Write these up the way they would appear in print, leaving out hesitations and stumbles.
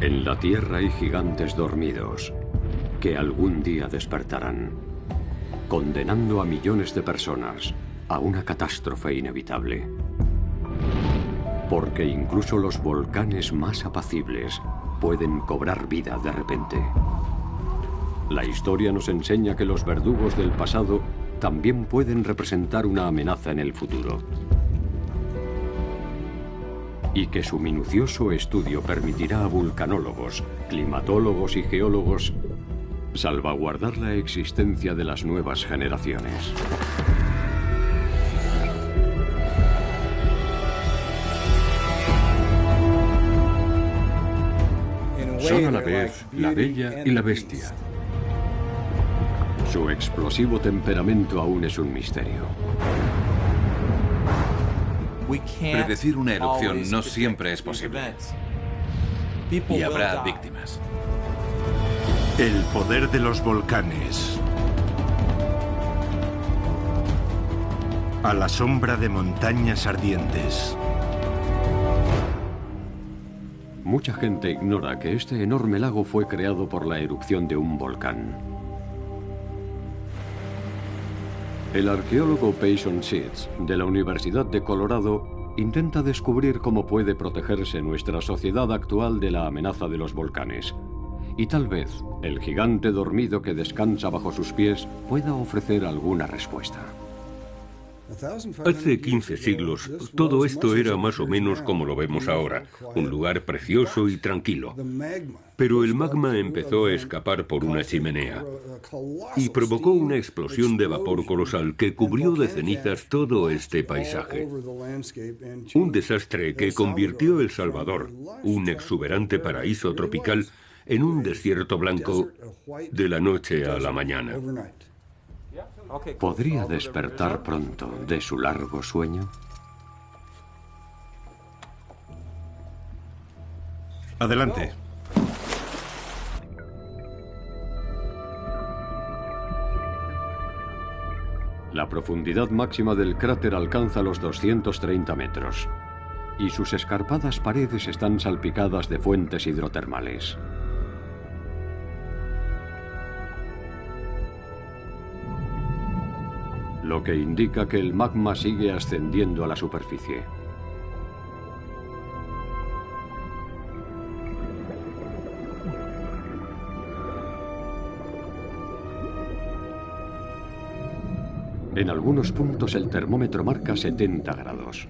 En la Tierra hay gigantes dormidos que algún día despertarán, condenando a millones de personas a una catástrofe inevitable. Porque incluso los volcanes más apacibles pueden cobrar vida de repente. La historia nos enseña que los verdugos del pasado también pueden representar una amenaza en el futuro. Y que su minucioso estudio permitirá a vulcanólogos, climatólogos y geólogos salvaguardar la existencia de las nuevas generaciones. Son a la vez la bella y la bestia. Su explosivo temperamento aún es un misterio. Predecir una erupción no siempre es posible. Y habrá víctimas. El poder de los volcanes. A la sombra de montañas ardientes. Mucha gente ignora que este enorme lago fue creado por la erupción de un volcán. El arqueólogo Peyton Seeds, de la Universidad de Colorado, intenta descubrir cómo puede protegerse nuestra sociedad actual de la amenaza de los volcanes. Y tal vez el gigante dormido que descansa bajo sus pies pueda ofrecer alguna respuesta. Hace 15 siglos, todo esto era más o menos como lo vemos ahora, un lugar precioso y tranquilo. Pero el magma empezó a escapar por una chimenea y provocó una explosión de vapor colosal que cubrió de cenizas todo este paisaje. Un desastre que convirtió El Salvador, un exuberante paraíso tropical, en un desierto blanco de la noche a la mañana. ¿Podría despertar pronto de su largo sueño? Adelante. La profundidad máxima del cráter alcanza los 230 metros y sus escarpadas paredes están salpicadas de fuentes hidrotermales. Lo que indica que el magma sigue ascendiendo a la superficie. En algunos puntos el termómetro marca 70 grados.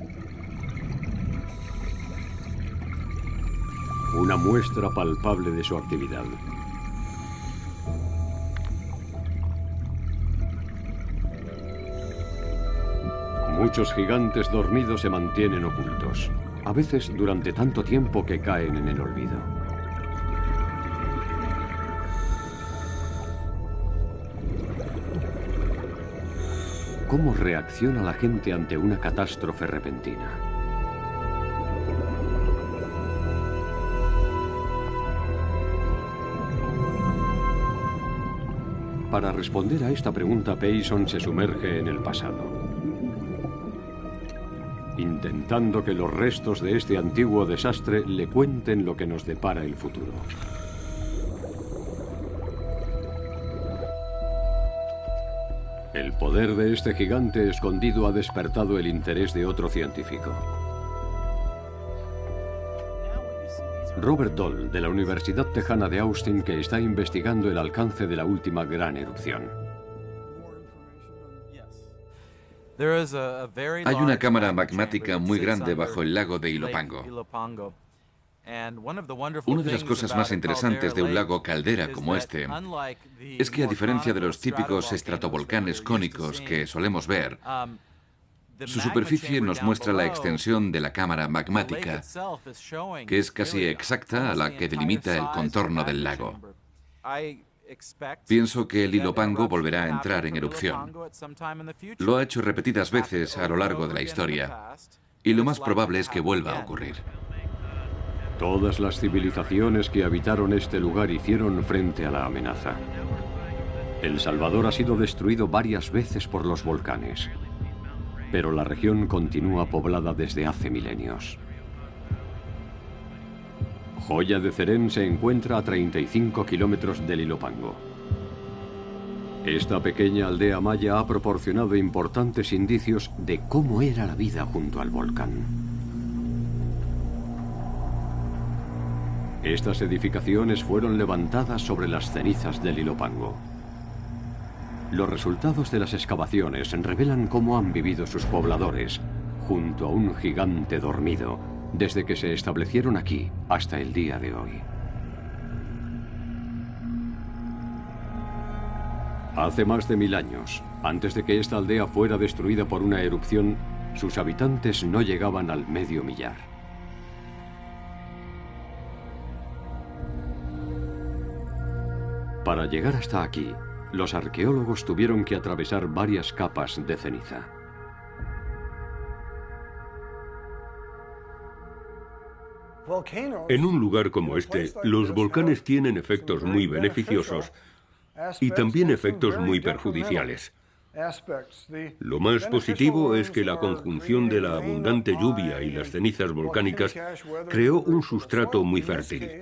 Una muestra palpable de su actividad. Muchos gigantes dormidos se mantienen ocultos, a veces durante tanto tiempo que caen en el olvido. ¿Cómo reacciona la gente ante una catástrofe repentina? Para responder a esta pregunta, Peyton se sumerge en el pasado, intentando que los restos de este antiguo desastre le cuenten lo que nos depara el futuro. El poder de este gigante escondido ha despertado el interés de otro científico. Robert Doll, de la Universidad Tejana de Austin, que está investigando el alcance de la última gran erupción. Hay una cámara magmática muy grande bajo el lago de Ilopango. Una de las cosas más interesantes de un lago caldera como este es que, a diferencia de los típicos estratovolcanes cónicos que solemos ver, su superficie nos muestra la extensión de la cámara magmática, que es casi exacta a la que delimita el contorno del lago. Pienso que el Ilopango volverá a entrar en erupción. Lo ha hecho repetidas veces a lo largo de la historia, y lo más probable es que vuelva a ocurrir. Todas las civilizaciones que habitaron este lugar hicieron frente a la amenaza. El Salvador ha sido destruido varias veces por los volcanes, pero la región continúa poblada desde hace milenios. Joya de Cerén se encuentra a 35 kilómetros del Ilopango. Esta pequeña aldea maya ha proporcionado importantes indicios de cómo era la vida junto al volcán. Estas edificaciones fueron levantadas sobre las cenizas del Ilopango. Los resultados de las excavaciones revelan cómo han vivido sus pobladores, junto a un gigante dormido, desde que se establecieron aquí hasta el día de hoy. Hace más de 1000 años, antes de que esta aldea fuera destruida por una erupción, sus habitantes no llegaban al medio millar. Para llegar hasta aquí, los arqueólogos tuvieron que atravesar varias capas de ceniza. En un lugar como este, los volcanes tienen efectos muy beneficiosos y también efectos muy perjudiciales. Lo más positivo es que la conjunción de la abundante lluvia y las cenizas volcánicas creó un sustrato muy fértil.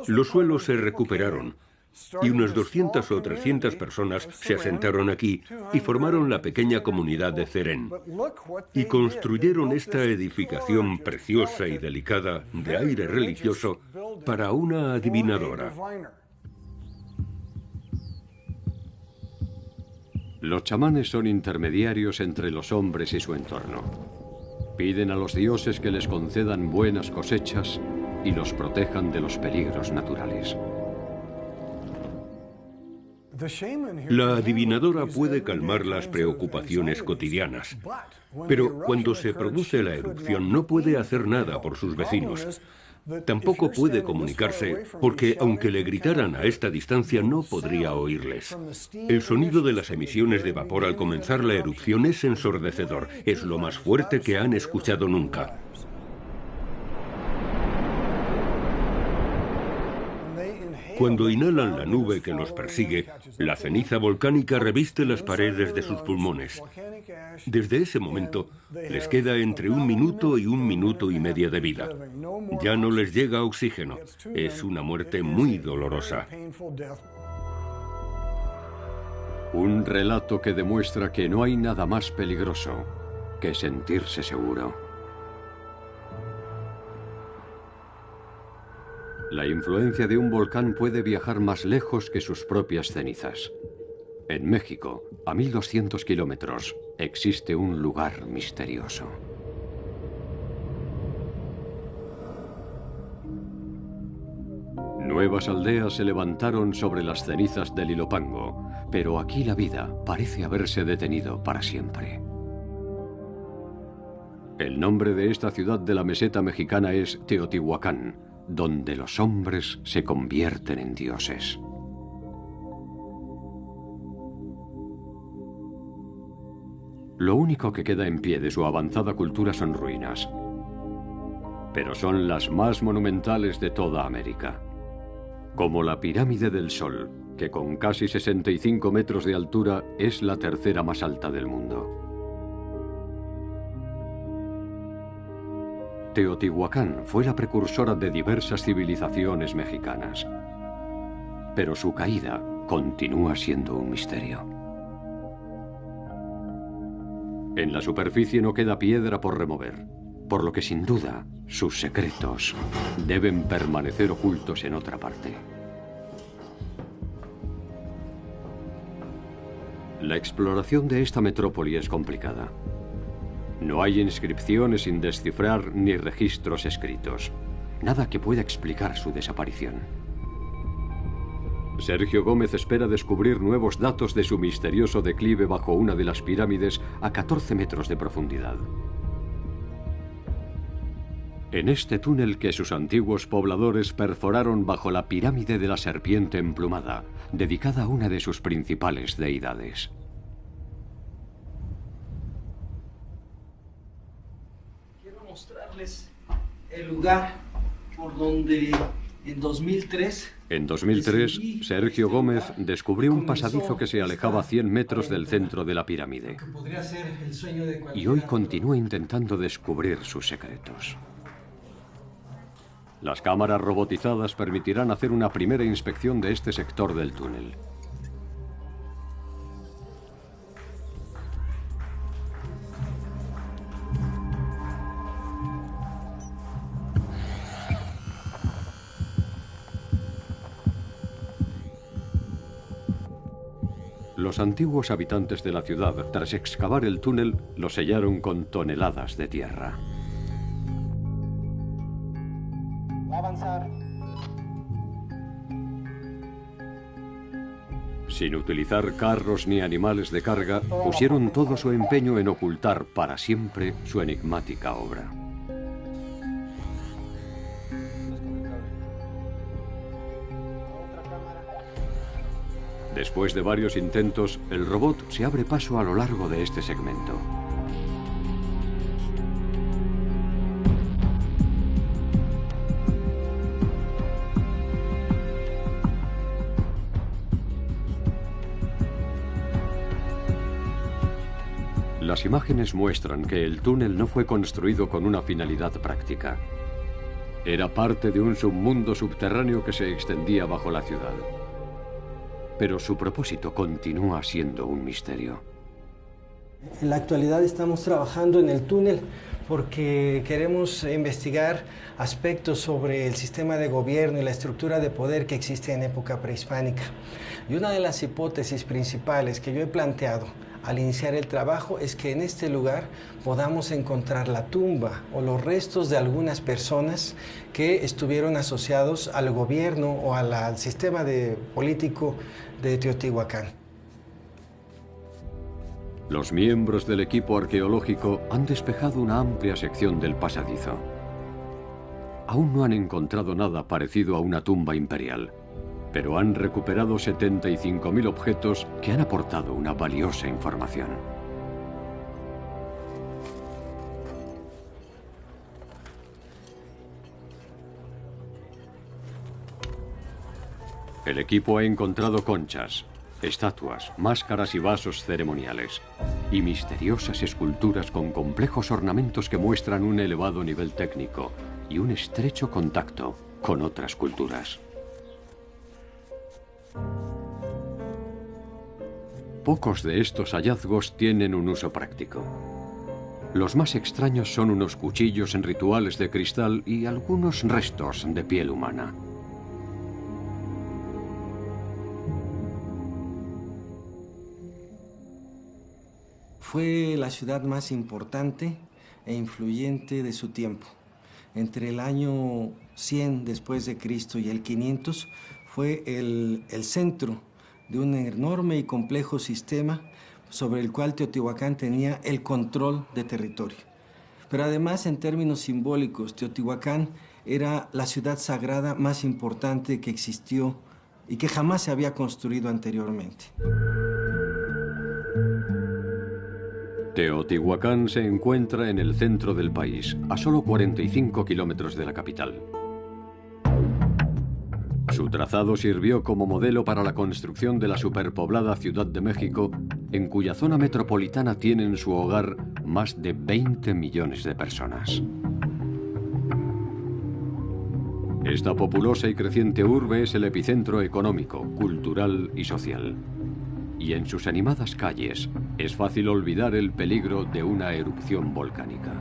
Los suelos se recuperaron y unas 200 o 300 personas se asentaron aquí y formaron la pequeña comunidad de Cerén. Y construyeron esta edificación preciosa y delicada de aire religioso para una adivinadora. Los chamanes son intermediarios entre los hombres y su entorno. Piden a los dioses que les concedan buenas cosechas y los protejan de los peligros naturales. La adivinadora puede calmar las preocupaciones cotidianas, pero cuando se produce la erupción no puede hacer nada por sus vecinos. Tampoco puede comunicarse porque, aunque le gritaran a esta distancia, no podría oírles. El sonido de las emisiones de vapor al comenzar la erupción es ensordecedor. Es lo más fuerte que han escuchado nunca. Cuando inhalan la nube que los persigue, la ceniza volcánica reviste las paredes de sus pulmones. Desde ese momento, les queda entre 1 minuto y 1 minuto y medio de vida. Ya no les llega oxígeno. Es una muerte muy dolorosa. Un relato que demuestra que no hay nada más peligroso que sentirse seguro. La influencia de un volcán puede viajar más lejos que sus propias cenizas. En México, a 1200 kilómetros, existe un lugar misterioso. Nuevas aldeas se levantaron sobre las cenizas del Ilopango, pero aquí la vida parece haberse detenido para siempre. El nombre de esta ciudad de la meseta mexicana es Teotihuacán, donde los hombres se convierten en dioses. Lo único que queda en pie de su avanzada cultura son ruinas, pero son las más monumentales de toda América, como la Pirámide del Sol, que con casi 65 metros de altura es la tercera más alta del mundo. Teotihuacán fue la precursora de diversas civilizaciones mexicanas, pero su caída continúa siendo un misterio. En la superficie no queda piedra por remover, por lo que sin duda sus secretos deben permanecer ocultos en otra parte. La exploración de esta metrópoli es complicada. No hay inscripciones sin descifrar ni registros escritos. Nada que pueda explicar su desaparición. Sergio Gómez espera descubrir nuevos datos de su misterioso declive bajo una de las pirámides a 14 metros de profundidad. En este túnel que sus antiguos pobladores perforaron bajo la pirámide de la serpiente emplumada, dedicada a una de sus principales deidades. Mostrarles el lugar por donde en 2003... En 2003, Sergio Gómez descubrió un pasadizo que se alejaba 100 metros del centro de la pirámide. Y hoy continúa intentando descubrir sus secretos. Las cámaras robotizadas permitirán hacer una primera inspección de este sector del túnel. Los antiguos habitantes de la ciudad, tras excavar el túnel, lo sellaron con toneladas de tierra. Avanzar. Sin utilizar carros ni animales de carga, pusieron todo su empeño en ocultar para siempre su enigmática obra. Después de varios intentos, el robot se abre paso a lo largo de este segmento. Las imágenes muestran que el túnel no fue construido con una finalidad práctica. Era parte de un submundo subterráneo que se extendía bajo la ciudad. Pero su propósito continúa siendo un misterio. En la actualidad estamos trabajando en el túnel porque queremos investigar aspectos sobre el sistema de gobierno y la estructura de poder que existe en época prehispánica. Y una de las hipótesis principales que yo he planteado al iniciar el trabajo es que en este lugar podamos encontrar la tumba o los restos de algunas personas que estuvieron asociados al gobierno o al sistema político de Teotihuacán. Los miembros del equipo arqueológico han despejado una amplia sección del pasadizo. Aún no han encontrado nada parecido a una tumba imperial, pero han recuperado 75.000 objetos que han aportado una valiosa información. El equipo ha encontrado conchas, estatuas, máscaras y vasos ceremoniales, y misteriosas esculturas con complejos ornamentos que muestran un elevado nivel técnico y un estrecho contacto con otras culturas. Pocos de estos hallazgos tienen un uso práctico. Los más extraños son unos cuchillos en rituales de cristal y algunos restos de piel humana. Fue la ciudad más importante e influyente de su tiempo. Entre el año 100 después de Cristo y el 500 fue el centro de un enorme y complejo sistema sobre el cual Teotihuacán tenía el control de territorio. Pero además, en términos simbólicos, Teotihuacán era la ciudad sagrada más importante que existió y que jamás se había construido anteriormente. Teotihuacán se encuentra en el centro del país, a solo 45 kilómetros de la capital. Su trazado sirvió como modelo para la construcción de la superpoblada Ciudad de México, en cuya zona metropolitana tienen su hogar más de 20 millones de personas. Esta populosa y creciente urbe es el epicentro económico, cultural y social. Y en sus animadas calles es fácil olvidar el peligro de una erupción volcánica.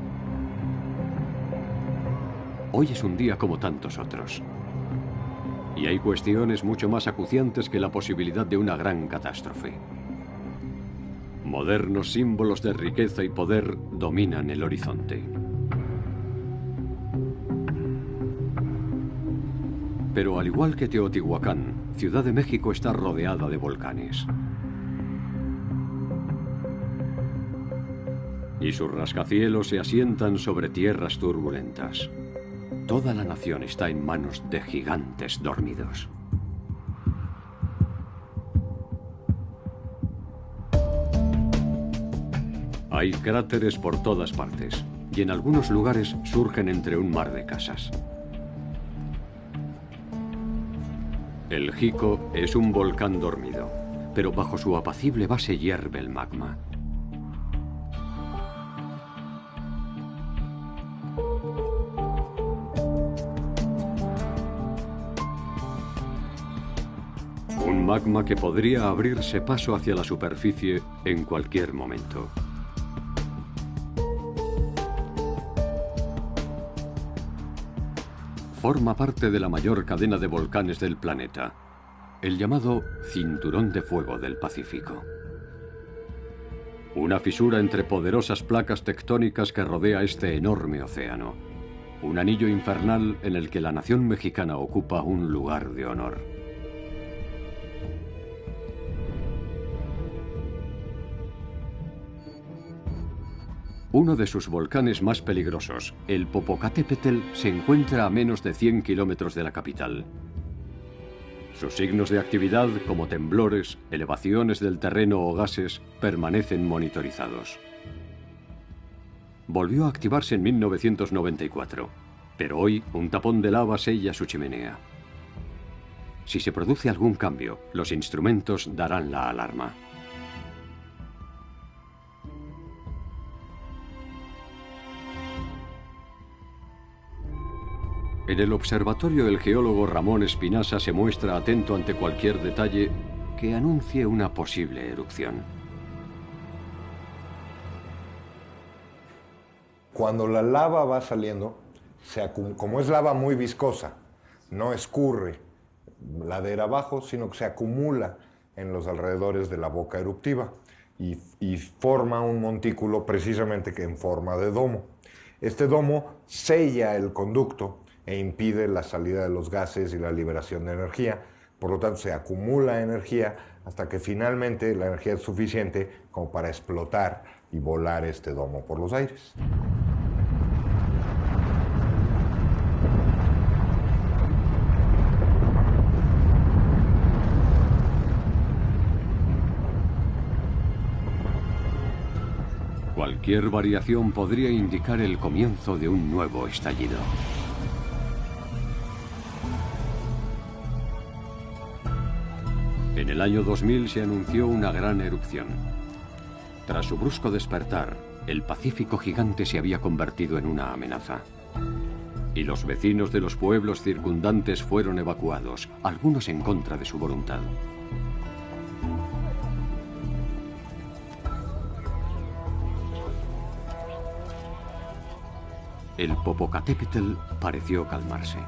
Hoy es un día como tantos otros. Y hay cuestiones mucho más acuciantes que la posibilidad de una gran catástrofe. Modernos símbolos de riqueza y poder dominan el horizonte. Pero al igual que Teotihuacán, Ciudad de México está rodeada de volcanes. Y sus rascacielos se asientan sobre tierras turbulentas. Toda la nación está en manos de gigantes dormidos. Hay cráteres por todas partes, y en algunos lugares surgen entre un mar de casas. El Jico es un volcán dormido, pero bajo su apacible base hierve el magma. Un magma que podría abrirse paso hacia la superficie en cualquier momento. Forma parte de la mayor cadena de volcanes del planeta, el llamado Cinturón de Fuego del Pacífico. Una fisura entre poderosas placas tectónicas que rodea este enorme océano. Un anillo infernal en el que la nación mexicana ocupa un lugar de honor. Uno de sus volcanes más peligrosos, el Popocatépetl, se encuentra a menos de 100 kilómetros de la capital. Sus signos de actividad, como temblores, elevaciones del terreno o gases, permanecen monitorizados. Volvió a activarse en 1994, pero hoy un tapón de lava sella su chimenea. Si se produce algún cambio, los instrumentos darán la alarma. En el observatorio, el geólogo Ramón Espinasa se muestra atento ante cualquier detalle que anuncie una posible erupción. Cuando la lava va saliendo, como es lava muy viscosa, no escurre ladera abajo, sino que se acumula en los alrededores de la boca eruptiva y forma un montículo precisamente que en forma de domo. Este domo sella el conducto e impide la salida de los gases y la liberación de energía. Por lo tanto, se acumula energía hasta que finalmente la energía es suficiente como para explotar y volar este domo por los aires. Cualquier variación podría indicar el comienzo de un nuevo estallido. En el año 2000 se anunció una gran erupción. Tras su brusco despertar, el Pacífico gigante se había convertido en una amenaza. Y los vecinos de los pueblos circundantes fueron evacuados, algunos en contra de su voluntad. El Popocatépetl pareció calmarse.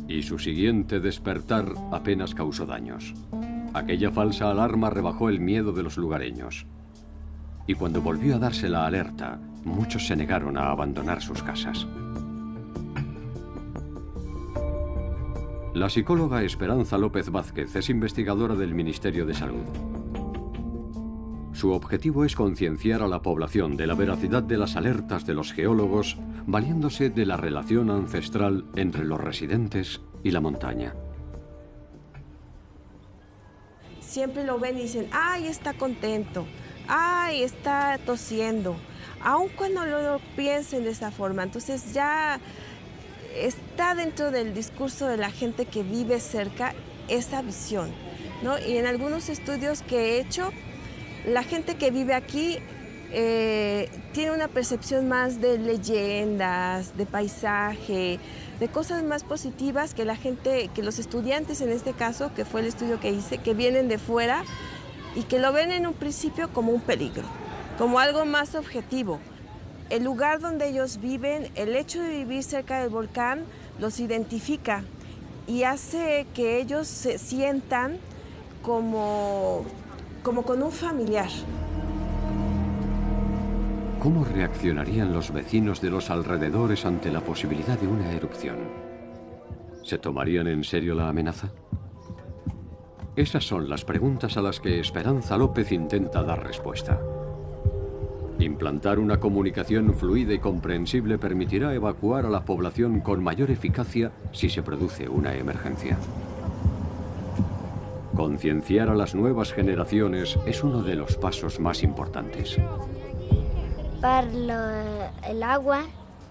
Y su siguiente despertar apenas causó daños. Aquella falsa alarma rebajó el miedo de los lugareños. Y cuando volvió a darse la alerta, muchos se negaron a abandonar sus casas. La psicóloga Esperanza López Vázquez es investigadora del Ministerio de Salud. Su objetivo es concienciar a la población de la veracidad de las alertas de los geólogos, valiéndose de la relación ancestral entre los residentes y la montaña. Siempre lo ven y dicen, ¡ay, está contento! ¡Ay, está tosiendo! Aun cuando lo piensen de esa forma, entonces ya está dentro del discurso de la gente que vive cerca esa visión, ¿no? Y en algunos estudios que he hecho, la gente que vive aquí tiene una percepción más de leyendas, de paisaje, de cosas más positivas que la gente, que los estudiantes en este caso, que fue el estudio que hice, que vienen de fuera y que lo ven en un principio como un peligro, como algo más objetivo. El lugar donde ellos viven, el hecho de vivir cerca del volcán, los identifica y hace que ellos se sientan como con un familiar. ¿Cómo reaccionarían los vecinos de los alrededores ante la posibilidad de una erupción? ¿Se tomarían en serio la amenaza? Esas son las preguntas a las que Esperanza López intenta dar respuesta. Implantar una comunicación fluida y comprensible permitirá evacuar a la población con mayor eficacia si se produce una emergencia. Concienciar a las nuevas generaciones es uno de los pasos más importantes. Apagar el agua,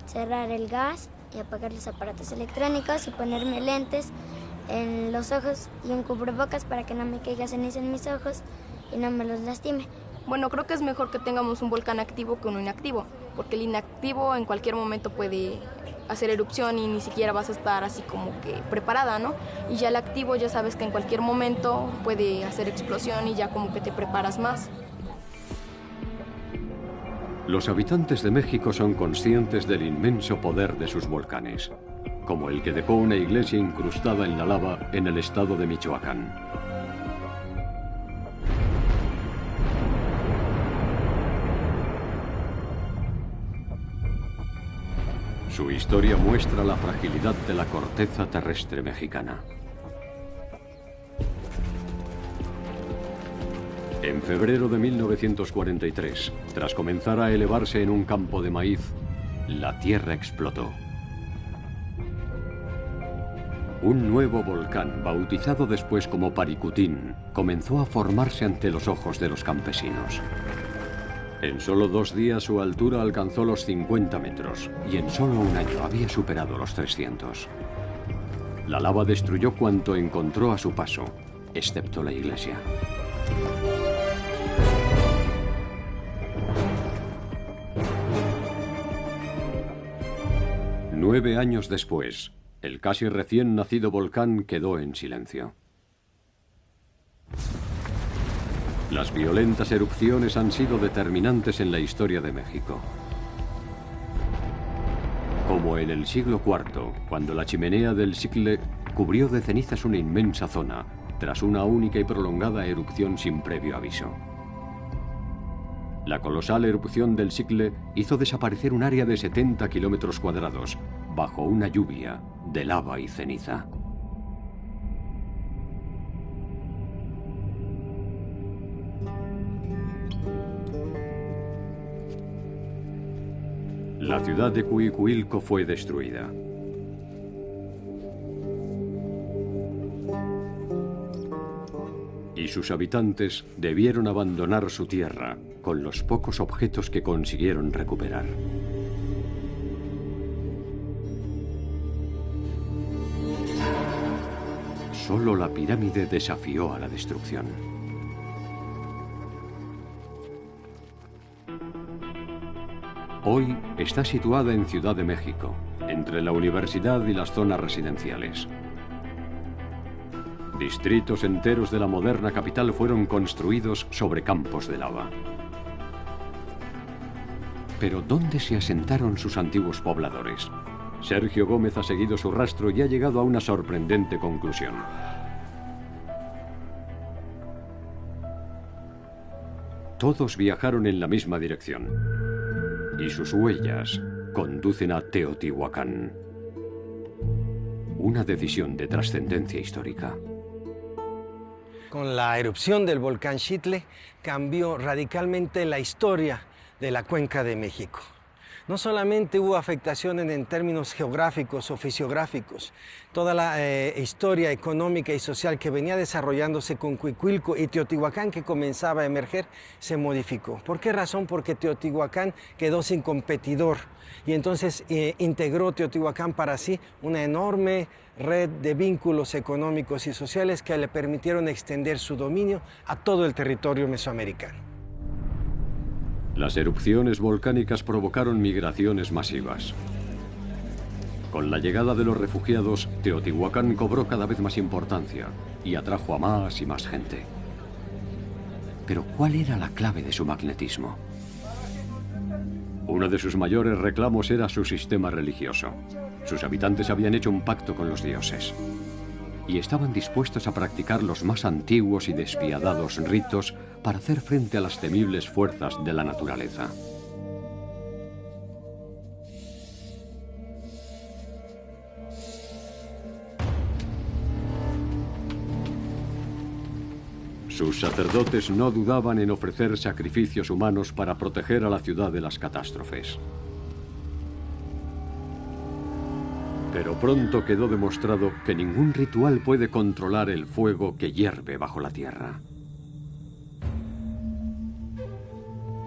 cerrar el gas y apagar los aparatos electrónicos y ponerme lentes en los ojos y un cubrebocas para que no me caiga ceniza en mis ojos y no me los lastime. Bueno, creo que es mejor que tengamos un volcán activo que uno inactivo, porque el inactivo en cualquier momento puede hacer erupción y ni siquiera vas a estar así como que preparada, ¿no? Y ya el activo ya sabes que en cualquier momento puede hacer explosión y ya como que te preparas más. Los habitantes de México son conscientes del inmenso poder de sus volcanes, como el que dejó una iglesia incrustada en la lava en el estado de Michoacán. Su historia muestra la fragilidad de la corteza terrestre mexicana. En febrero de 1943, tras comenzar a elevarse en un campo de maíz, la tierra explotó. Un nuevo volcán, bautizado después como Paricutín, comenzó a formarse ante los ojos de los campesinos. En solo 2 días su altura alcanzó los 50 metros y en solo un año había superado los 300. La lava destruyó cuanto encontró a su paso, excepto la iglesia. Nueve años después, el casi recién nacido volcán quedó en silencio. Las violentas erupciones han sido determinantes en la historia de México. Como en el siglo IV, cuando la chimenea del Cicle cubrió de cenizas una inmensa zona, tras una única y prolongada erupción sin previo aviso. La colosal erupción del Cicle hizo desaparecer un área de 70 kilómetros cuadrados, bajo una lluvia de lava y ceniza. La ciudad de Cuicuilco fue destruida. Y sus habitantes debieron abandonar su tierra con los pocos objetos que consiguieron recuperar. Solo la pirámide desafió a la destrucción. Hoy está situada en Ciudad de México, entre la universidad y las zonas residenciales. Distritos enteros de la moderna capital fueron construidos sobre campos de lava. Pero ¿dónde se asentaron sus antiguos pobladores? Sergio Gómez ha seguido su rastro y ha llegado a una sorprendente conclusión. Todos viajaron en la misma dirección. Y sus huellas conducen a Teotihuacán. Una decisión de trascendencia histórica. Con la erupción del volcán Xitle cambió radicalmente la historia de la Cuenca de México. No solamente hubo afectaciones en términos geográficos o fisiográficos, toda la historia económica y social que venía desarrollándose con Cuicuilco y Teotihuacán, que comenzaba a emerger, se modificó. ¿Por qué razón? Porque Teotihuacán quedó sin competidor y entonces integró Teotihuacán para sí una enorme red de vínculos económicos y sociales que le permitieron extender su dominio a todo el territorio mesoamericano. Las erupciones volcánicas provocaron migraciones masivas. Con la llegada de los refugiados, Teotihuacán cobró cada vez más importancia y atrajo a más y más gente. Pero ¿cuál era la clave de su magnetismo? Uno de sus mayores reclamos era su sistema religioso. Sus habitantes habían hecho un pacto con los dioses y estaban dispuestos a practicar los más antiguos y despiadados ritos para hacer frente a las temibles fuerzas de la naturaleza. Sus sacerdotes no dudaban en ofrecer sacrificios humanos para proteger a la ciudad de las catástrofes. Pero pronto quedó demostrado que ningún ritual puede controlar el fuego que hierve bajo la tierra.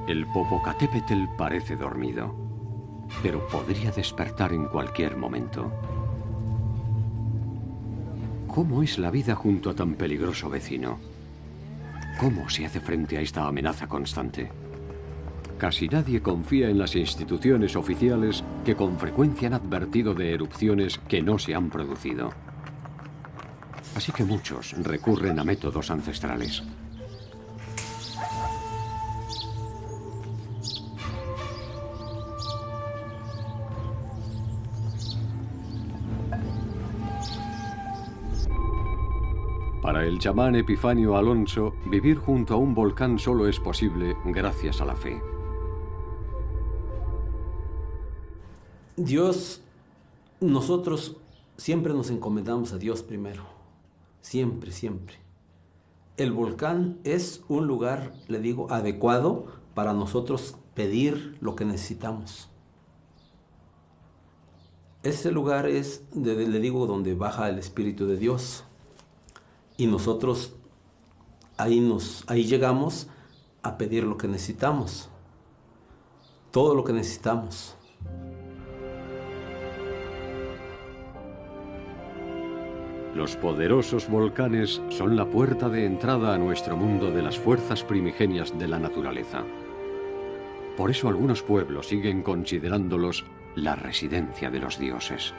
El Popocatépetl parece dormido, pero podría despertar en cualquier momento. ¿Cómo es la vida junto a tan peligroso vecino? ¿Cómo se hace frente a esta amenaza constante? Casi nadie confía en las instituciones oficiales que con frecuencia han advertido de erupciones que no se han producido. Así que muchos recurren a métodos ancestrales. Para el chamán Epifanio Alonso, vivir junto a un volcán solo es posible gracias a la fe. Dios, nosotros siempre nos encomendamos a Dios primero. Siempre, siempre. El volcán es un lugar, le digo, adecuado para nosotros pedir lo que necesitamos. Ese lugar es, le digo, donde baja el Espíritu de Dios. Y nosotros ahí llegamos a pedir lo que necesitamos. Todo lo que necesitamos. Los poderosos volcanes son la puerta de entrada a nuestro mundo de las fuerzas primigenias de la naturaleza. Por eso algunos pueblos siguen considerándolos la residencia de los dioses.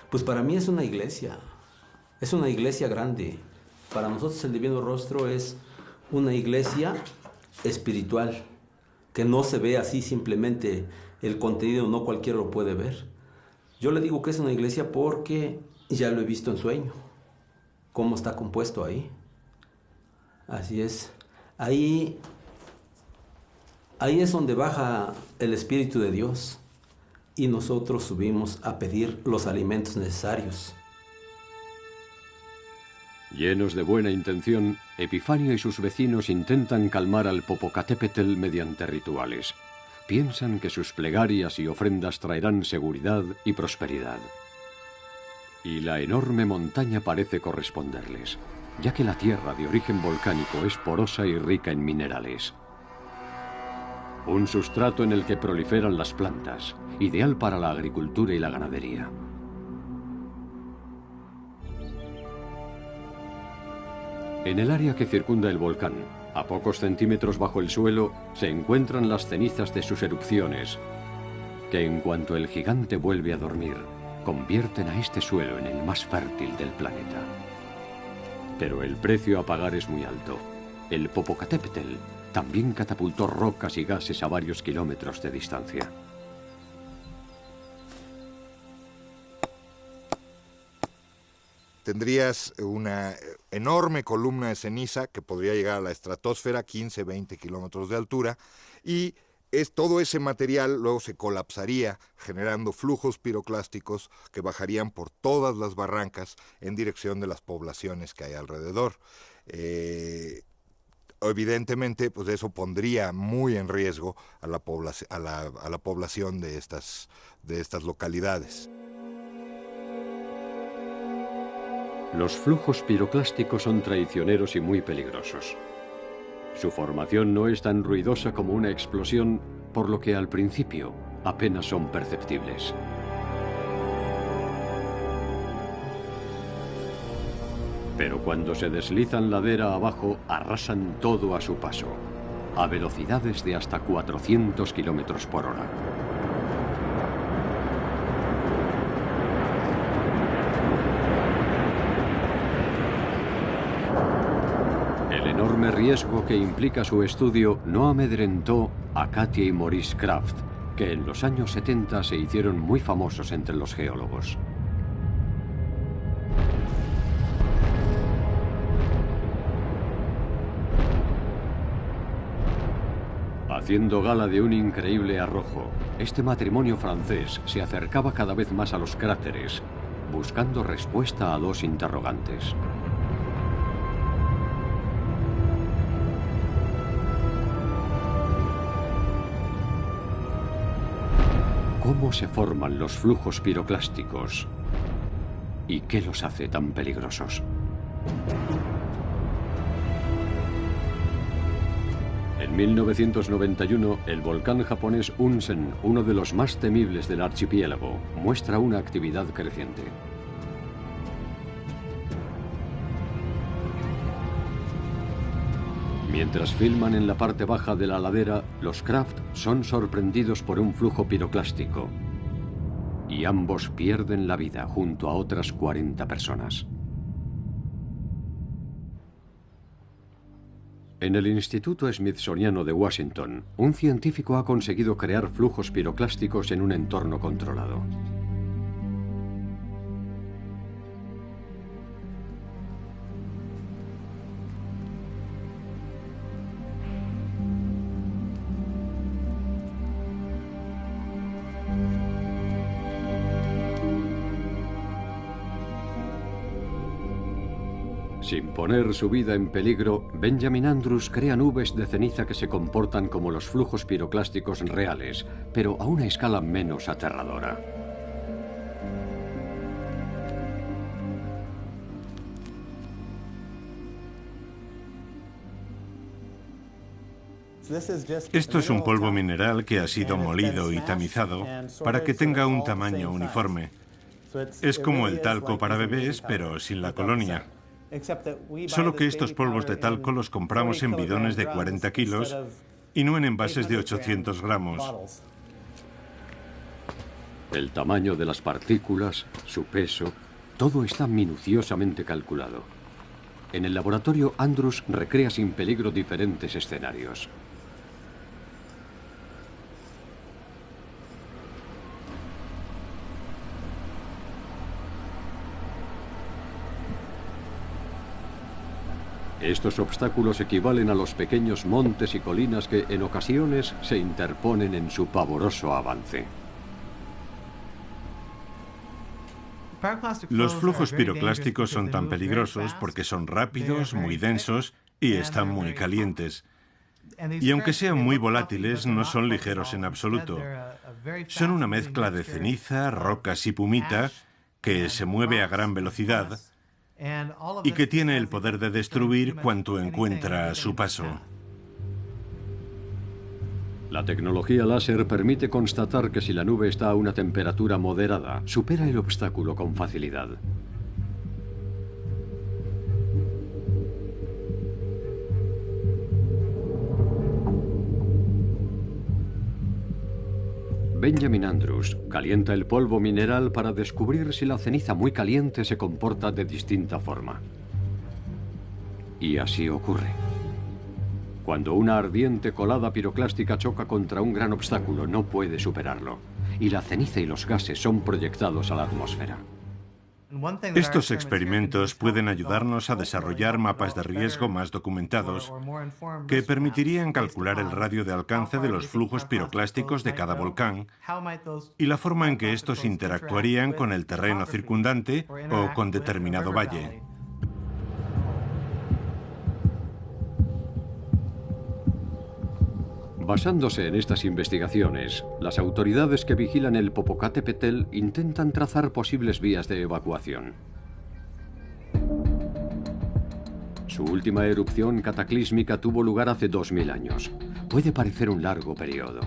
Pues para mí es una iglesia grande. Para nosotros el Divino Rostro es una iglesia espiritual, que no se ve así simplemente el contenido, no cualquiera lo puede ver. Yo le digo que es una iglesia porque ya lo he visto en sueño, cómo está compuesto ahí. Así es. Ahí es donde baja el Espíritu de Dios. Y nosotros subimos a pedir los alimentos necesarios. Llenos de buena intención, Epifanio y sus vecinos intentan calmar al Popocatépetl mediante rituales. Piensan que sus plegarias y ofrendas traerán seguridad y prosperidad. Y la enorme montaña parece corresponderles, ya que la tierra de origen volcánico es porosa y rica en minerales. Un sustrato en el que proliferan las plantas, ideal para la agricultura y la ganadería. En el área que circunda el volcán, a pocos centímetros bajo el suelo, se encuentran las cenizas de sus erupciones, que en cuanto el gigante vuelve a dormir, convierten a este suelo en el más fértil del planeta. Pero el precio a pagar es muy alto. El Popocatépetl también catapultó rocas y gases a varios kilómetros de distancia. Tendrías una enorme columna de ceniza que podría llegar a la estratosfera, 15-20 kilómetros de altura, y todo ese material luego se colapsaría, generando flujos piroclásticos que bajarían por todas las barrancas en dirección de las poblaciones que hay alrededor. Evidentemente, pues eso pondría muy en riesgo a la población de estas localidades. Los flujos piroclásticos son traicioneros y muy peligrosos. Su formación no es tan ruidosa como una explosión, por lo que al principio apenas son perceptibles. Pero cuando se deslizan ladera abajo, arrasan todo a su paso, a velocidades de hasta 400 kilómetros por hora. El enorme riesgo que implica su estudio no amedrentó a Katia y Maurice Krafft, que en los años 70 se hicieron muy famosos entre los geólogos. Haciendo gala de un increíble arrojo, este matrimonio francés se acercaba cada vez más a los cráteres, buscando respuesta a dos interrogantes. ¿Cómo se forman los flujos piroclásticos? ¿Y qué los hace tan peligrosos? En 1991, el volcán japonés Unsen, uno de los más temibles del archipiélago, muestra una actividad creciente. Mientras filman en la parte baja de la ladera, los Kraft son sorprendidos por un flujo piroclástico y ambos pierden la vida junto a otras 40 personas. En el Instituto Smithsoniano de Washington, un científico ha conseguido crear flujos piroclásticos en un entorno controlado. Sin poner su vida en peligro, Benjamin Andrews crea nubes de ceniza que se comportan como los flujos piroclásticos reales, pero a una escala menos aterradora. Esto es un polvo mineral que ha sido molido y tamizado para que tenga un tamaño uniforme. Es como el talco para bebés, pero sin la colonia. Solo que estos polvos de talco los compramos en bidones de 40 kilos y no en envases de 800 gramos. El tamaño de las partículas, su peso, todo está minuciosamente calculado. En el laboratorio, Andrews recrea sin peligro diferentes escenarios. Estos obstáculos equivalen a los pequeños montes y colinas que en ocasiones se interponen en su pavoroso avance. Los flujos piroclásticos son tan peligrosos porque son rápidos, muy densos y están muy calientes. Y aunque sean muy volátiles, no son ligeros en absoluto. Son una mezcla de ceniza, rocas y pumita que se mueve a gran velocidad y que tiene el poder de destruir cuanto encuentra a su paso. La tecnología láser permite constatar que si la nube está a una temperatura moderada, supera el obstáculo con facilidad. Benjamin Andrews calienta el polvo mineral para descubrir si la ceniza muy caliente se comporta de distinta forma. Y así ocurre. Cuando una ardiente colada piroclástica choca contra un gran obstáculo, no puede superarlo, y la ceniza y los gases son proyectados a la atmósfera. Estos experimentos pueden ayudarnos a desarrollar mapas de riesgo más documentados que permitirían calcular el radio de alcance de los flujos piroclásticos de cada volcán y la forma en que estos interactuarían con el terreno circundante o con determinado valle. Basándose en estas investigaciones, las autoridades que vigilan el Popocatépetl intentan trazar posibles vías de evacuación. Su última erupción cataclísmica tuvo lugar hace 2000 años. Puede parecer un largo periodo,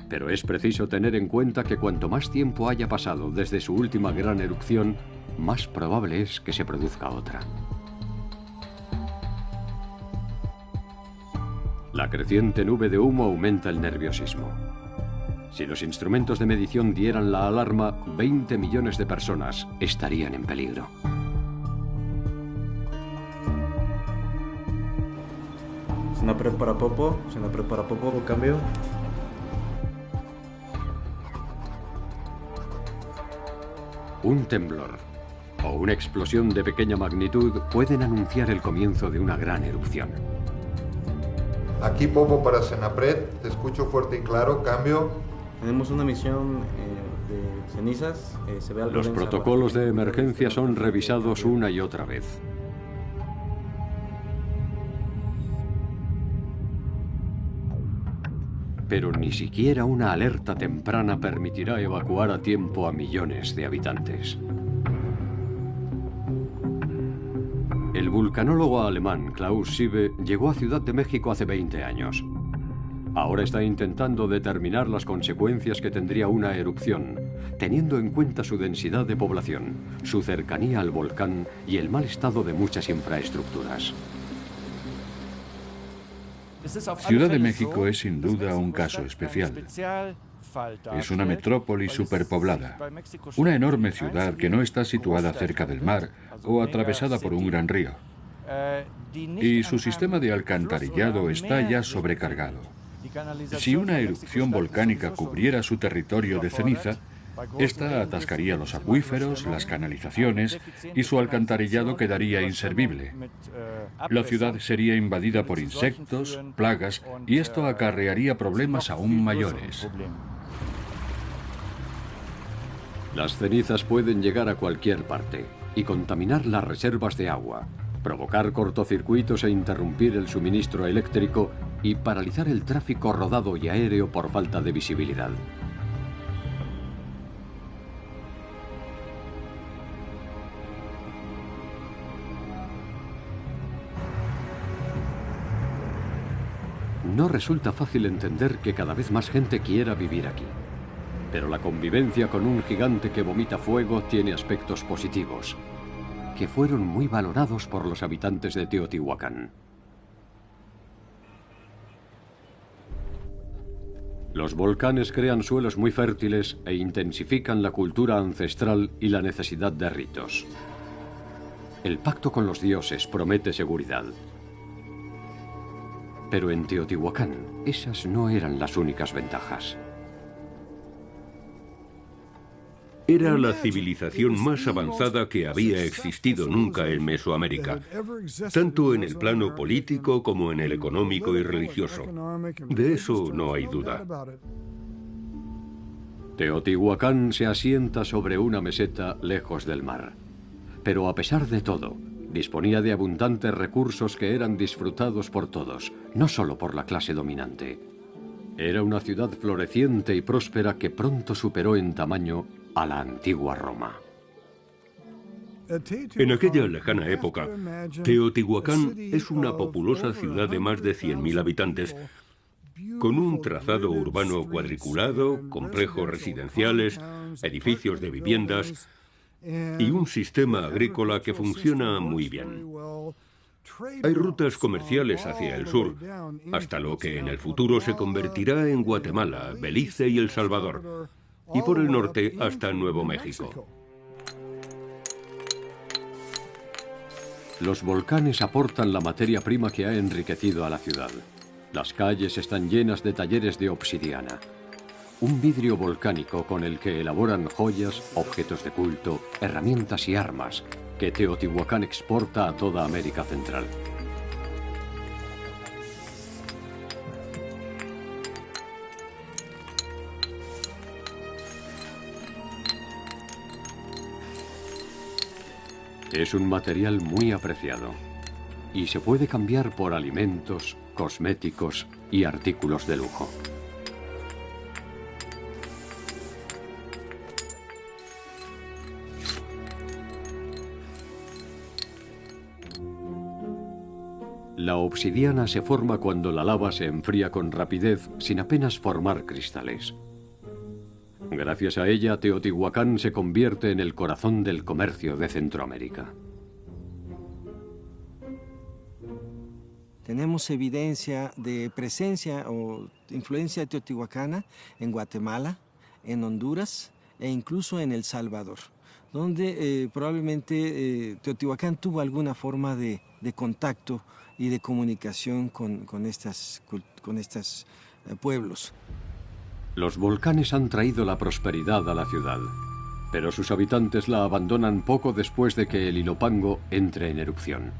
pero es preciso tener en cuenta que cuanto más tiempo haya pasado desde su última gran erupción, más probable es que se produzca otra. La creciente nube de humo aumenta el nerviosismo. Si los instrumentos de medición dieran la alarma, 20 millones de personas estarían en peligro. Se prepara popo, cambio. Un temblor o una explosión de pequeña magnitud pueden anunciar el comienzo de una gran erupción. Aquí Popo para Senapred, te escucho fuerte y claro, cambio. Tenemos una misión de cenizas. Los protocolos de emergencia son revisados una y otra vez. Pero ni siquiera una alerta temprana permitirá evacuar a tiempo a millones de habitantes. El vulcanólogo alemán Klaus Siebe llegó a Ciudad de México hace 20 años. Ahora está intentando determinar las consecuencias que tendría una erupción, teniendo en cuenta su densidad de población, su cercanía al volcán y el mal estado de muchas infraestructuras. Ciudad de México es sin duda un caso especial. Es una metrópoli superpoblada, una enorme ciudad que no está situada cerca del mar o atravesada por un gran río. Y su sistema de alcantarillado está ya sobrecargado. Si una erupción volcánica cubriera su territorio de ceniza, esta atascaría los acuíferos, las canalizaciones y su alcantarillado quedaría inservible. La ciudad sería invadida por insectos, plagas y esto acarrearía problemas aún mayores. Las cenizas pueden llegar a cualquier parte y contaminar las reservas de agua, provocar cortocircuitos e interrumpir el suministro eléctrico y paralizar el tráfico rodado y aéreo por falta de visibilidad. No resulta fácil entender que cada vez más gente quiera vivir aquí. Pero la convivencia con un gigante que vomita fuego tiene aspectos positivos, que fueron muy valorados por los habitantes de Teotihuacán. Los volcanes crean suelos muy fértiles e intensifican la cultura ancestral y la necesidad de ritos. El pacto con los dioses promete seguridad. Pero en Teotihuacán, esas no eran las únicas ventajas. Era la civilización más avanzada que había existido nunca en Mesoamérica, tanto en el plano político como en el económico y religioso. De eso no hay duda. Teotihuacán se asienta sobre una meseta lejos del mar. Pero a pesar de todo, disponía de abundantes recursos que eran disfrutados por todos, no solo por la clase dominante. Era una ciudad floreciente y próspera que pronto superó en tamaño a la antigua Roma. En aquella lejana época, Teotihuacán es una populosa ciudad de más de 100.000 habitantes, con un trazado urbano cuadriculado, complejos residenciales, edificios de viviendas y un sistema agrícola que funciona muy bien. Hay rutas comerciales hacia el sur, hasta lo que en el futuro se convertirá en Guatemala, Belice y El Salvador, y por el norte hasta Nuevo México. Los volcanes aportan la materia prima que ha enriquecido a la ciudad. Las calles están llenas de talleres de obsidiana, un vidrio volcánico con el que elaboran joyas, objetos de culto, herramientas y armas que Teotihuacán exporta a toda América Central. Es un material muy apreciado y se puede cambiar por alimentos, cosméticos y artículos de lujo. La obsidiana se forma cuando la lava se enfría con rapidez sin apenas formar cristales. Gracias a ella, Teotihuacán se convierte en el corazón del comercio de Centroamérica. Tenemos evidencia de presencia o influencia teotihuacana en Guatemala, en Honduras e incluso en El Salvador, donde probablemente Teotihuacán tuvo alguna forma de contacto y de comunicación con estos pueblos. Los volcanes han traído la prosperidad a la ciudad, pero sus habitantes la abandonan poco después de que el Ilopango entre en erupción.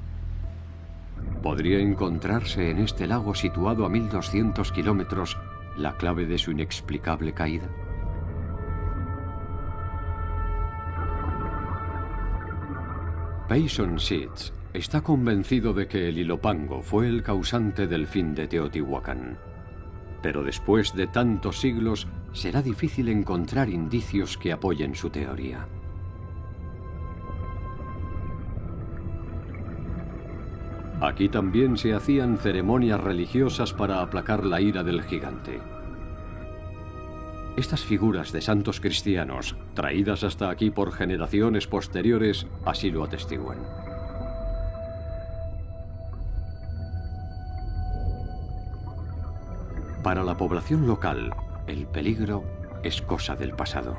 ¿Podría encontrarse en este lago situado a 1200 kilómetros la clave de su inexplicable caída? Payson Seeds está convencido de que el Ilopango fue el causante del fin de Teotihuacán. Pero después de tantos siglos, será difícil encontrar indicios que apoyen su teoría. Aquí también se hacían ceremonias religiosas para aplacar la ira del gigante. Estas figuras de santos cristianos, traídas hasta aquí por generaciones posteriores, así lo atestiguan. Para la población local, el peligro es cosa del pasado.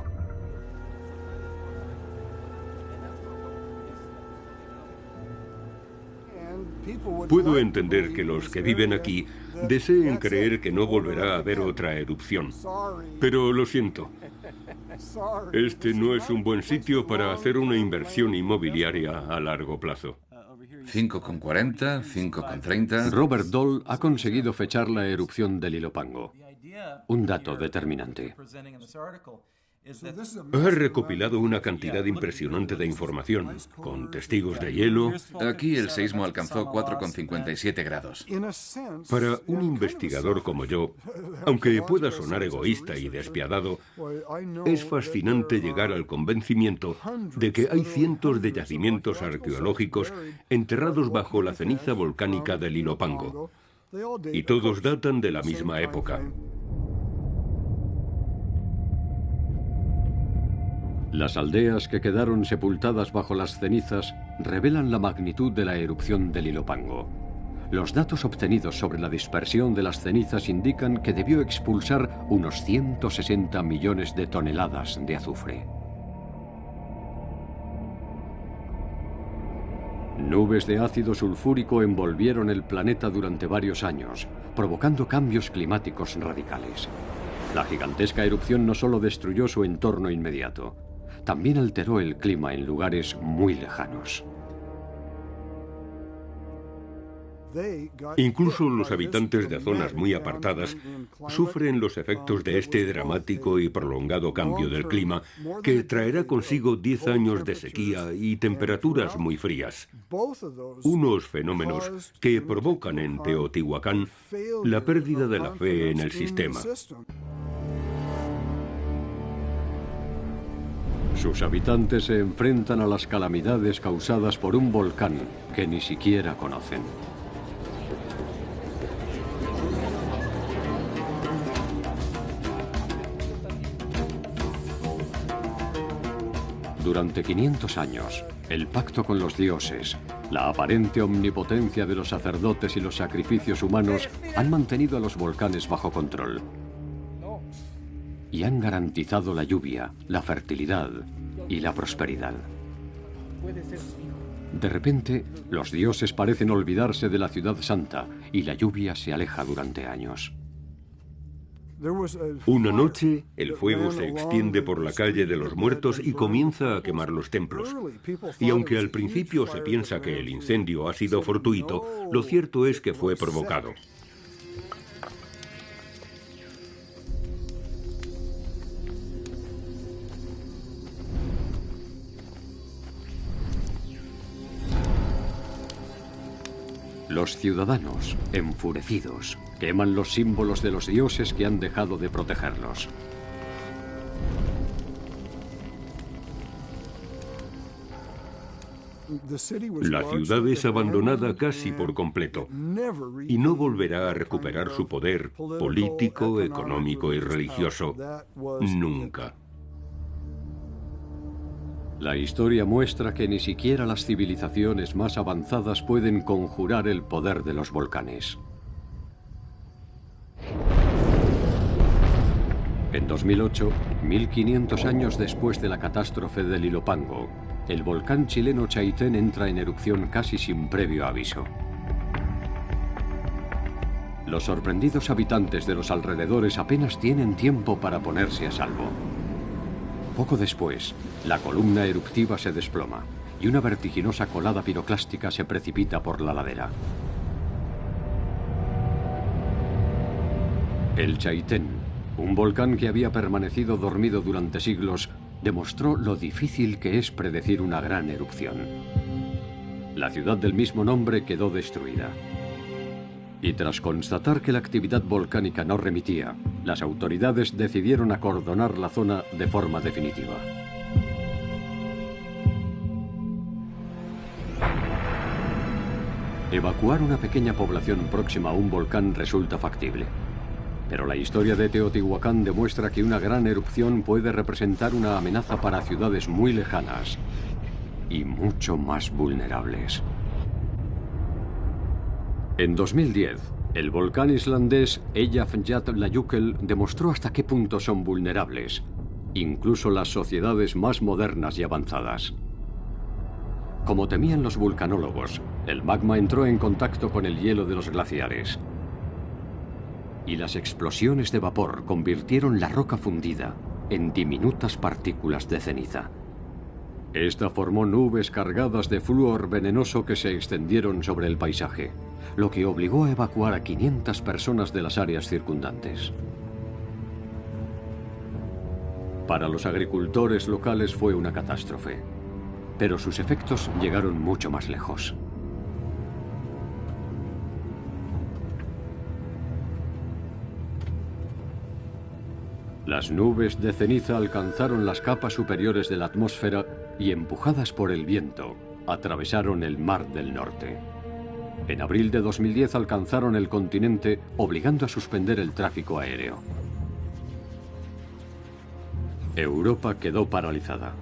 Puedo entender que los que viven aquí deseen creer que no volverá a haber otra erupción. Pero lo siento. Este no es un buen sitio para hacer una inversión inmobiliaria a largo plazo. 5,40, 5,30... Robert Dole ha conseguido fechar la erupción del Ilopango. Un dato determinante. Ha recopilado una cantidad impresionante de información, con testigos de hielo. Aquí el seísmo alcanzó 4,57 grados. Para un investigador como yo, aunque pueda sonar egoísta y despiadado, es fascinante llegar al convencimiento de que hay cientos de yacimientos arqueológicos enterrados bajo la ceniza volcánica del Ilopango, y todos datan de la misma época. Las aldeas que quedaron sepultadas bajo las cenizas revelan la magnitud de la erupción del Ilopango. Los datos obtenidos sobre la dispersión de las cenizas indican que debió expulsar unos 160 millones de toneladas de azufre. Nubes de ácido sulfúrico envolvieron el planeta durante varios años, provocando cambios climáticos radicales. La gigantesca erupción no solo destruyó su entorno inmediato, también alteró el clima en lugares muy lejanos. Incluso los habitantes de zonas muy apartadas sufren los efectos de este dramático y prolongado cambio del clima, que traerá consigo 10 años de sequía y temperaturas muy frías. Unos fenómenos que provocan en Teotihuacán la pérdida de la fe en el sistema. Sus habitantes se enfrentan a las calamidades causadas por un volcán que ni siquiera conocen. Durante 500 años, el pacto con los dioses, la aparente omnipotencia de los sacerdotes y los sacrificios humanos han mantenido a los volcanes bajo control. Y han garantizado la lluvia, la fertilidad y la prosperidad. De repente, los dioses parecen olvidarse de la ciudad santa y la lluvia se aleja durante años. Una noche, el fuego se extiende por la calle de los muertos y comienza a quemar los templos. Y aunque al principio se piensa que el incendio ha sido fortuito, lo cierto es que fue provocado. Los ciudadanos, enfurecidos, queman los símbolos de los dioses que han dejado de protegerlos. La ciudad es abandonada casi por completo y no volverá a recuperar su poder político, económico y religioso. Nunca. La historia muestra que ni siquiera las civilizaciones más avanzadas pueden conjurar el poder de los volcanes. En 2008, 1500 años después de la catástrofe del Ilopango, el volcán chileno Chaitén entra en erupción casi sin previo aviso. Los sorprendidos habitantes de los alrededores apenas tienen tiempo para ponerse a salvo. Poco después, la columna eruptiva se desploma y una vertiginosa colada piroclástica se precipita por la ladera. El Chaitén, un volcán que había permanecido dormido durante siglos, demostró lo difícil que es predecir una gran erupción. La ciudad del mismo nombre quedó destruida. Y tras constatar que la actividad volcánica no remitía, las autoridades decidieron acordonar la zona de forma definitiva. Evacuar una pequeña población próxima a un volcán resulta factible. Pero la historia de Teotihuacán demuestra que una gran erupción puede representar una amenaza para ciudades muy lejanas y mucho más vulnerables. En 2010, El volcán islandés Eyjafjallajökull demostró hasta qué punto son vulnerables, incluso las sociedades más modernas y avanzadas. Como temían los vulcanólogos, el magma entró en contacto con el hielo de los glaciares. Y las explosiones de vapor convirtieron la roca fundida en diminutas partículas de ceniza. Esta formó nubes cargadas de flúor venenoso que se extendieron sobre el paisaje, lo que obligó a evacuar a 500 personas de las áreas circundantes. Para los agricultores locales fue una catástrofe, pero sus efectos llegaron mucho más lejos. Las nubes de ceniza alcanzaron las capas superiores de la atmósfera y, empujadas por el viento, atravesaron el Mar del Norte. En abril de 2010 alcanzaron el continente, obligando a suspender el tráfico aéreo. Europa quedó paralizada.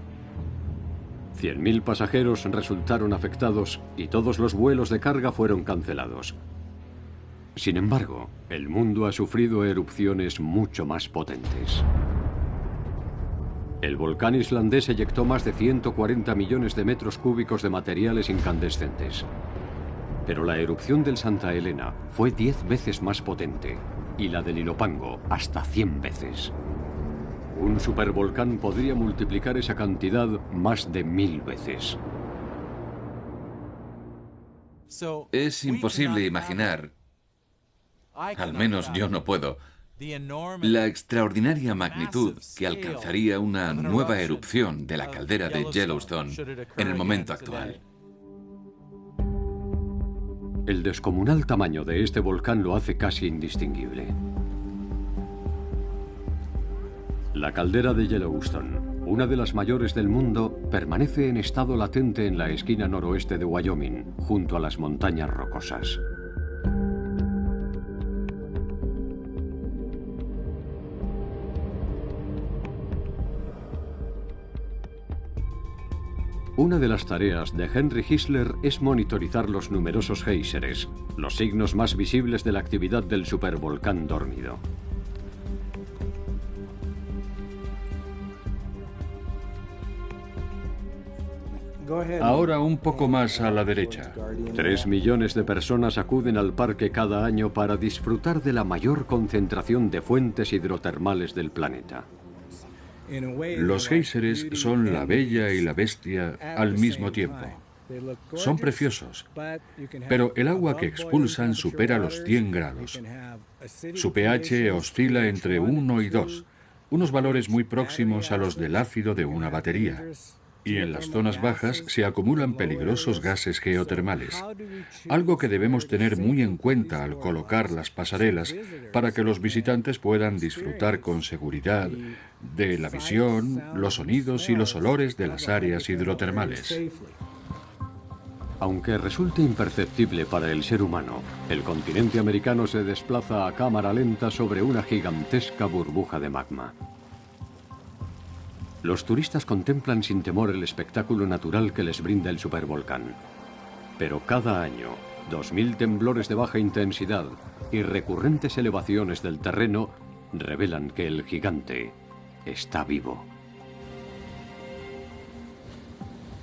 100.000 pasajeros resultaron afectados y todos los vuelos de carga fueron cancelados. Sin embargo, el mundo ha sufrido erupciones mucho más potentes. El volcán islandés eyectó más de 140 millones de metros cúbicos de materiales incandescentes. Pero la erupción del Santa Elena fue 10 veces más potente y la del Ilopango hasta 100 veces. Un supervolcán podría multiplicar esa cantidad más de 1000 veces. Es imposible imaginar, al menos yo no puedo, la extraordinaria magnitud que alcanzaría una nueva erupción de la caldera de Yellowstone en el momento actual. El descomunal tamaño de este volcán lo hace casi indistinguible. La caldera de Yellowstone, una de las mayores del mundo, permanece en estado latente en la esquina noroeste de Wyoming, junto a las montañas rocosas. Una de las tareas de Henry Hissler es monitorizar los numerosos géiseres, los signos más visibles de la actividad del supervolcán dormido. Ahora un poco más a la derecha. 3 millones de personas acuden al parque cada año para disfrutar de la mayor concentración de fuentes hidrotermales del planeta. Los géiseres son la bella y la bestia al mismo tiempo. Son preciosos, pero el agua que expulsan supera los 100 grados. Su pH oscila entre 1 y 2, unos valores muy próximos a los del ácido de una batería. Y en las zonas bajas se acumulan peligrosos gases geotermales, algo que debemos tener muy en cuenta al colocar las pasarelas para que los visitantes puedan disfrutar con seguridad de la visión, los sonidos y los olores de las áreas hidrotermales. Aunque resulte imperceptible para el ser humano, el continente americano se desplaza a cámara lenta sobre una gigantesca burbuja de magma. Los turistas contemplan sin temor el espectáculo natural que les brinda el supervolcán. Pero cada año, 2000 temblores de baja intensidad y recurrentes elevaciones del terreno revelan que el gigante está vivo.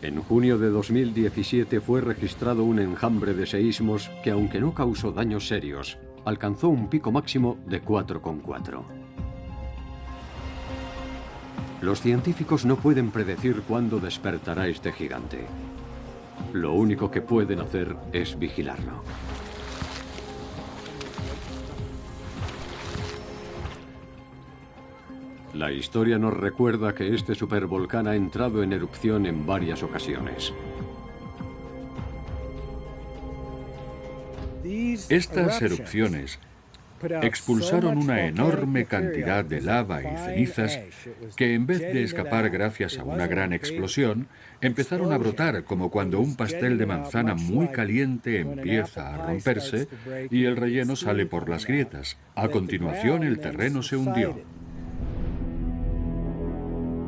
En junio de 2017 fue registrado un enjambre de seísmos que, aunque no causó daños serios, alcanzó un pico máximo de 4,4. Los científicos no pueden predecir cuándo despertará este gigante. Lo único que pueden hacer es vigilarlo. La historia nos recuerda que este supervolcán ha entrado en erupción en varias ocasiones. Estas erupciones expulsaron una enorme cantidad de lava y cenizas que, en vez de escapar gracias a una gran explosión, empezaron a brotar como cuando un pastel de manzana muy caliente empieza a romperse y el relleno sale por las grietas. A continuación, el terreno se hundió.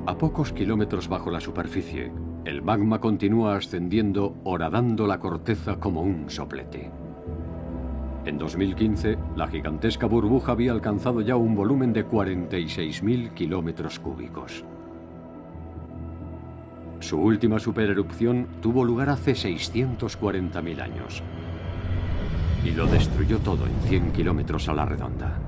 A pocos kilómetros bajo la superficie, el magma continúa ascendiendo, horadando la corteza como un soplete. En 2015, la gigantesca burbuja había alcanzado ya un volumen de 46.000 kilómetros cúbicos. Su última supererupción tuvo lugar hace 640.000 años y lo destruyó todo en 100 kilómetros a la redonda.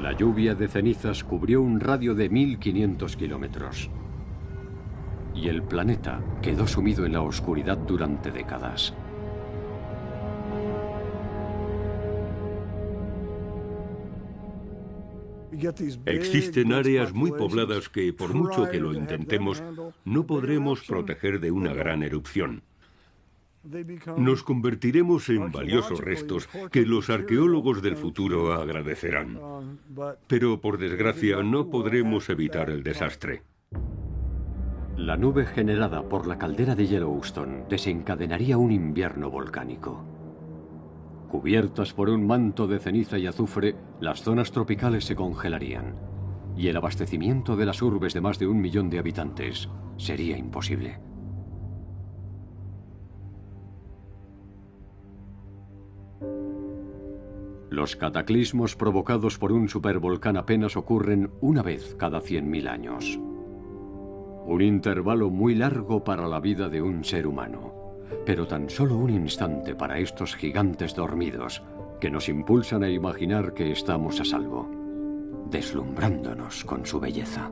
La lluvia de cenizas cubrió un radio de 1.500 kilómetros. Y el planeta quedó sumido en la oscuridad durante décadas. Existen áreas muy pobladas que, por mucho que lo intentemos, no podremos proteger de una gran erupción. Nos convertiremos en valiosos restos que los arqueólogos del futuro agradecerán. Pero, por desgracia, no podremos evitar el desastre. La nube generada por la caldera de Yellowstone desencadenaría un invierno volcánico. Cubiertas por un manto de ceniza y azufre, las zonas tropicales se congelarían y el abastecimiento de las urbes de más de 1 millón de habitantes sería imposible. Los cataclismos provocados por un supervolcán apenas ocurren una vez cada 100.000 años. Un intervalo muy largo para la vida de un ser humano, pero tan solo un instante para estos gigantes dormidos que nos impulsan a imaginar que estamos a salvo, deslumbrándonos con su belleza.